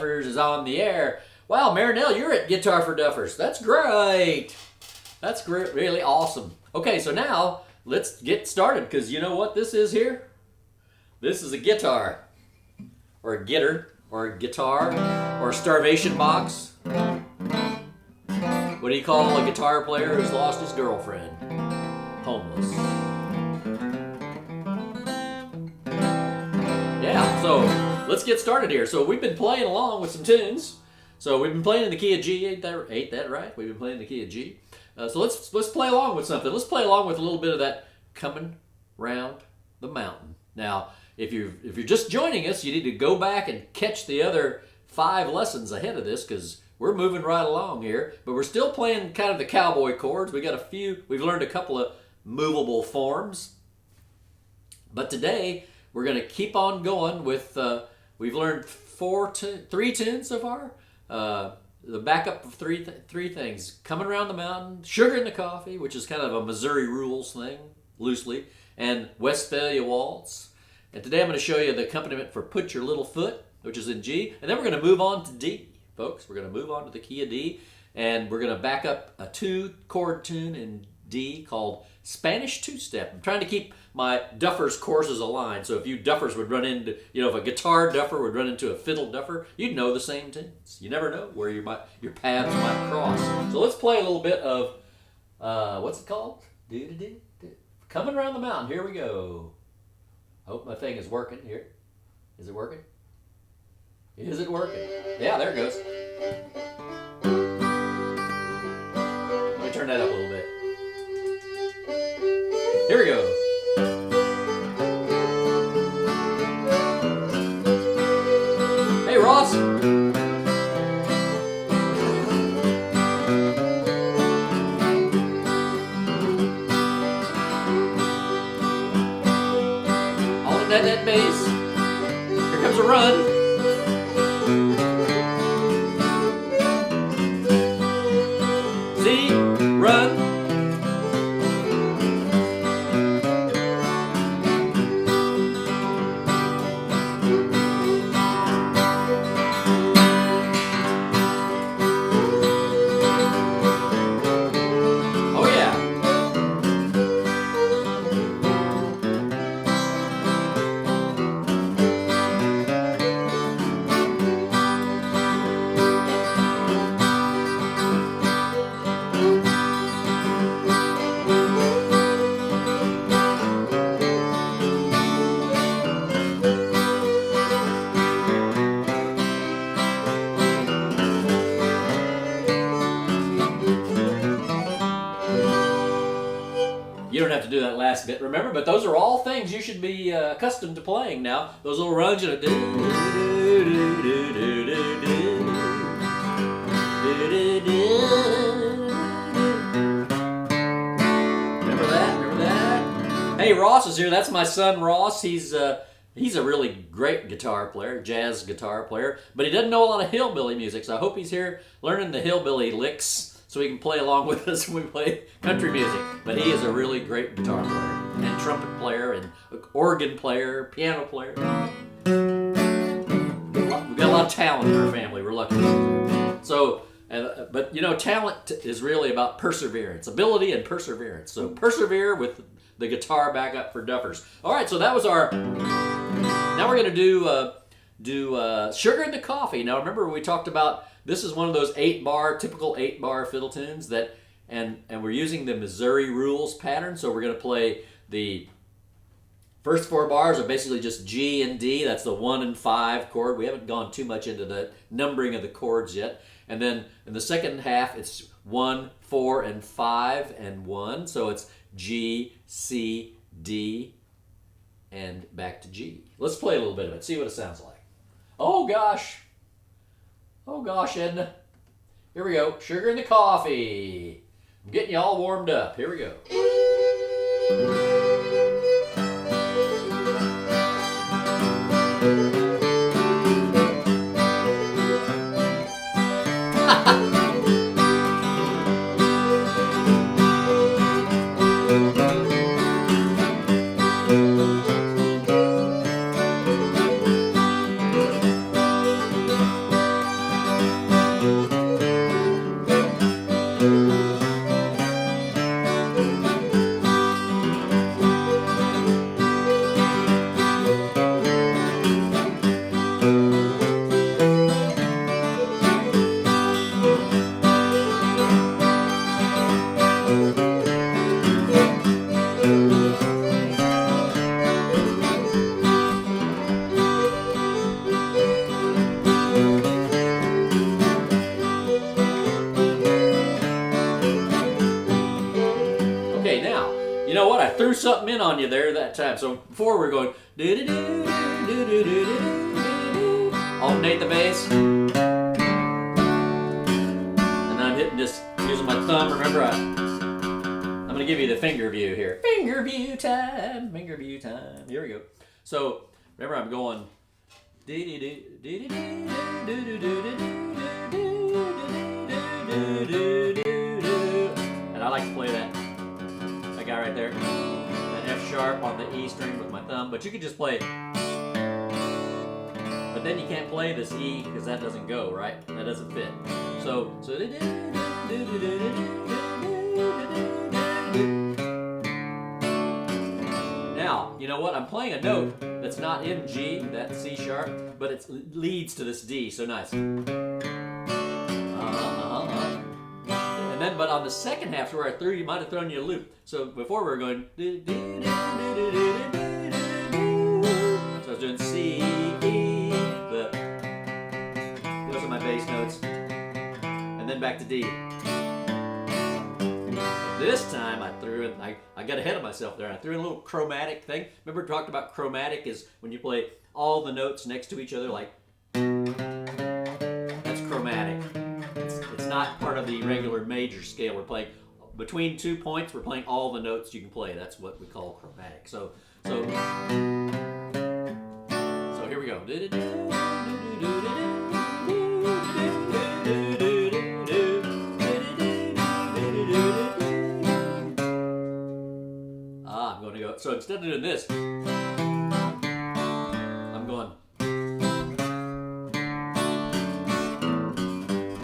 Duffers is on the air. Wow, Marinelle, you're at Guitar for Duffers. That's great. That's great, really awesome. Okay, so now let's get started, because you know what this is here? This is a guitar, or a gitter, or a guitar, or a starvation box. What do you call a guitar player who's lost his girlfriend? Homeless. Yeah, so let's get started here. So we've been playing along with some tunes. So we've been playing in the key of G, ain't that right? We've been playing in the key of G. So let's play along with something. Let's play along with a little bit of that Coming Round the Mountain. Now, if you're just joining us, you need to go back and catch the other 5 lessons ahead of this, because we're moving right along here. But we're still playing kind of the cowboy chords. We've learned a couple of movable forms. But today, we're going to keep on going with, we've learned 3 tunes so far. The backup of three things: Coming Round the Mountain, Sugar in the Coffee, which is kind of a Missouri rules thing, loosely, and Westphalia Waltz. And today I'm going to show you the accompaniment for Put Your Little Foot, which is in G. And then we're going to move on to D, folks. We're going to move on to the key of D, and we're going to back up a 2-chord tune in D called Spanish Two-Step. I'm trying to keep my Duffers courses aligned, so if you Duffers would run into, if a guitar Duffer would run into a fiddle Duffer, you'd know the same tunes. You never know where your paths might cross. So let's play a little bit of, what's it called? Coming Round the Mountain. Here we go. Hope my thing is working here. Is it working? Is it working? Yeah, there it goes. Let me turn that up a little bit. Here we go. Hey, Ross. All in that bass. Here comes a run. See? Run. You don't have to do that last bit, remember? But those are all things you should be accustomed to playing now. Those little runs, you know. Remember that? Remember that? Hey, Ross is here. That's my son, Ross. He's a really great guitar player, jazz guitar player, but he doesn't know a lot of hillbilly music, so I hope he's here learning the hillbilly licks, so he can play along with us when we play country music. But he is a really great guitar player, and trumpet player, and organ player, piano player. We've got a lot of talent in our family. We're lucky. So, but talent is really about perseverance, ability and perseverance. So persevere with the guitar back up for Duffers. All right, so that was our. Now we're going to do Sugar in the Coffee. Now remember we talked about. This is one of those typical 8-bar fiddle tunes and we're using the Missouri rules pattern. So we're going to play the first 4 bars are basically just G and D. That's the 1 and 5 chord. We haven't gone too much into the numbering of the chords yet. And then in the second half, it's 1, 4, and 5, and 1. So it's G, C, D, and back to G. Let's play a little bit of it, see what it sounds like. Oh gosh. Oh gosh, Edna. Here we go. Sugar in the Coffee. I'm getting you all warmed up. Here we go. something in on you there that time. So before we're going alternate the bass, and I'm hitting this using my thumb. Remember, I'm going to give you the finger view here. Finger view time. Finger view time. Here we go. So remember, I'm going. And I like to play that guy right there, that F sharp on the E string with my thumb. But you could just play. But then you can't play this E because that doesn't go right. That doesn't fit. So. Now, you know what? I'm playing a note that's not in G, that C sharp, but it leads to this D, so nice. And then, but on the second half where I threw, you might have thrown you a loop. So before we were going, so I was doing C, E, those are my bass notes, and then back to D. This time I threw in, I got ahead of myself there. I threw in a little chromatic thing. Remember we talked about chromatic is when you play all the notes next to each other, like, that's chromatic. It's not part of the regular major scale. We're playing between 2 points, we're playing all the notes you can play. That's what we call chromatic. So here we go. I'm going to go. So instead of doing this, I'm going.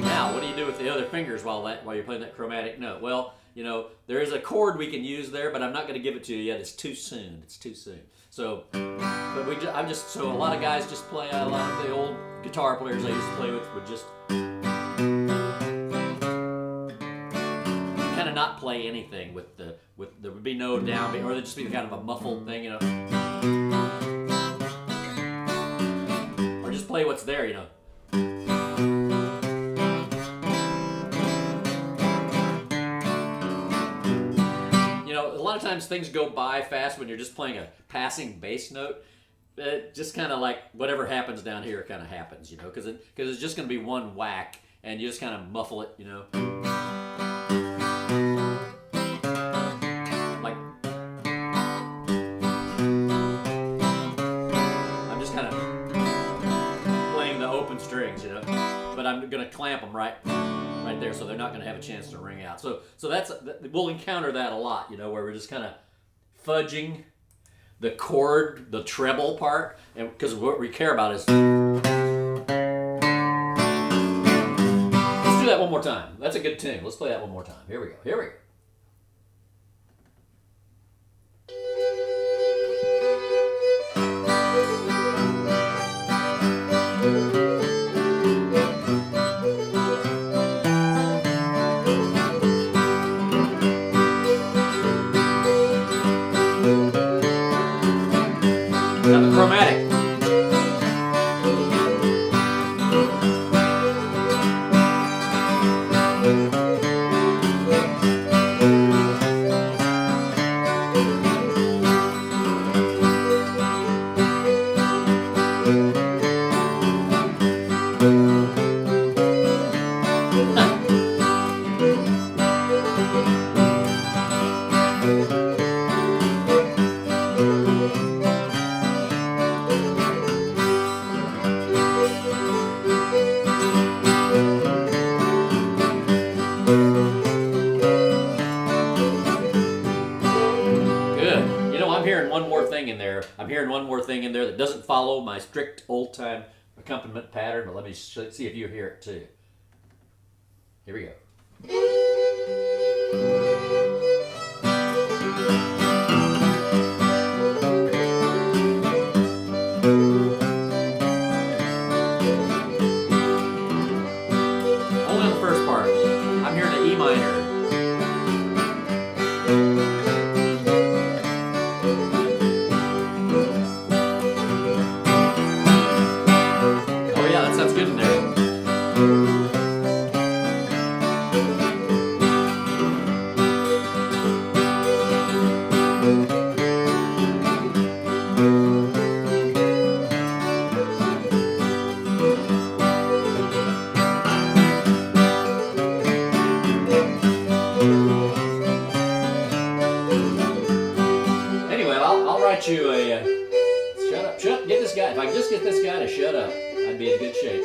Now, what do you do with the other fingers while you're playing that chromatic note? Well, you know, there is a chord we can use there, but I'm not going to give it to you yet. It's too soon. It's too soon. So, but so a lot of guys just play. A lot of the old guitar players I used to play with would just kind of not play anything with there would be no downbeat, or there'd just be kind of a muffled thing, you know, or just play what's there, you know. You know, a lot of times things go by fast when you're just playing a passing bass note. It just kind of like whatever happens down here kind of happens, you know, because it's just going to be one whack, and you just kind of muffle it, you know. Like, I'm just kind of playing the open strings, you know, but I'm going to clamp them right there, so they're not going to have a chance to ring out. So we'll encounter that a lot, you know, where we're just kind of fudging the chord, the treble part, and because what we care about is. Let's do that one more time. That's a good tune. Let's play that one more time. Here we go. Here we go. Now the chromatic. I'm hearing one more thing in there that doesn't follow my strict old-time accompaniment pattern, but let me see if you hear it too. Here we go. Only on the first part. I'm hearing an E minor. Sounds good in there. write you a shut up. Get this guy. If I could just get this guy to shut up, I'd be in good shape.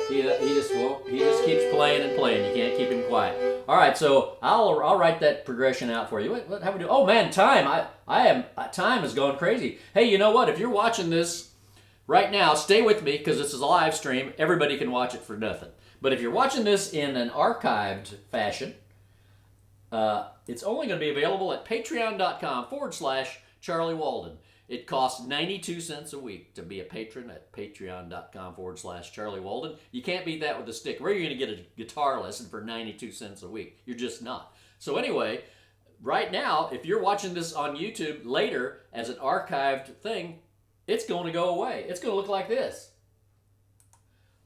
He just won't. He just keeps playing and playing. You can't keep him quiet. All right, so I'll write that progression out for you. What how we do? Oh man, time. Time has gone crazy. Hey, you know what? If you're watching this right now, stay with me because this is a live stream. Everybody can watch it for nothing. But if you're watching this in an archived fashion, it's only going to be available at patreon.com/Charlie Walden. It costs 92 cents a week to be a patron at patreon.com/Charlie Walden. You can't beat that with a stick. Where are you going to get a guitar lesson for 92 cents a week? You're just not. So anyway, right now, if you're watching this on YouTube later as an archived thing, it's going to go away. It's going to look like this.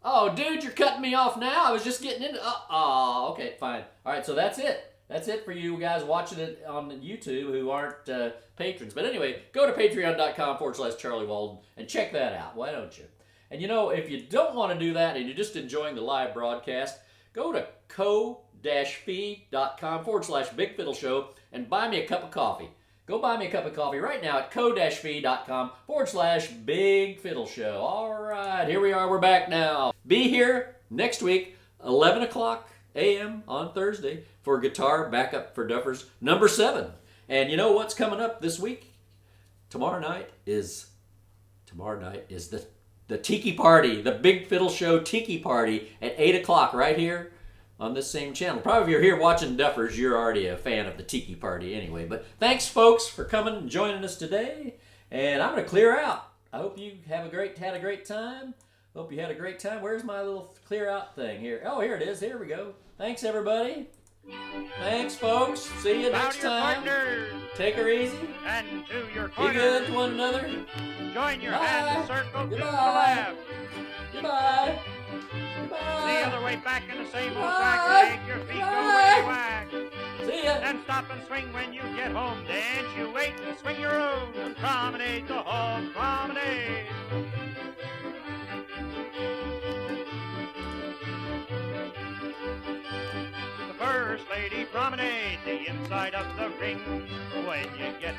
Oh, dude, you're cutting me off now. I was just getting into... Oh, okay, fine. All right, so that's it. That's it for you guys watching it on YouTube who aren't patrons. But anyway, go to patreon.com/Charlie Walden and check that out. Why don't you? And you know, if you don't want to do that and you're just enjoying the live broadcast, go to ko-fi.com/Big Fiddle Show and buy me a cup of coffee. Go buy me a cup of coffee right now at ko-fi.com/Big Fiddle Show. All right, here we are. We're back now. Be here next week, 11 o'clock a.m. on Thursday for Guitar Backup for Duffers number 7. And you know what's coming up this week? Tomorrow night is the Tiki Party, the Big Fiddle Show Tiki Party at 8 o'clock right here on this same channel. Probably if you're here watching Duffers, you're already a fan of the Tiki Party anyway. But thanks, folks, for coming and joining us today. And I'm going to clear out. I hope you had a great time. Hope you had a great time. Where's my little clear out thing here? Oh, here it is. Here we go. Thanks, everybody. Thanks, folks. See you next time. Take her easy. And do your Be good to one another. Join your Bye. hands circle to the Goodbye. left. Goodbye. The Goodbye. other way back in the same old Bye. track. Make your feet go Bye. whack. See ya. Then stop and swing when you get home. Dance, you wait and swing your own. And promenade the home promenade. The First Lady Promenade, the inside of the ring. When you get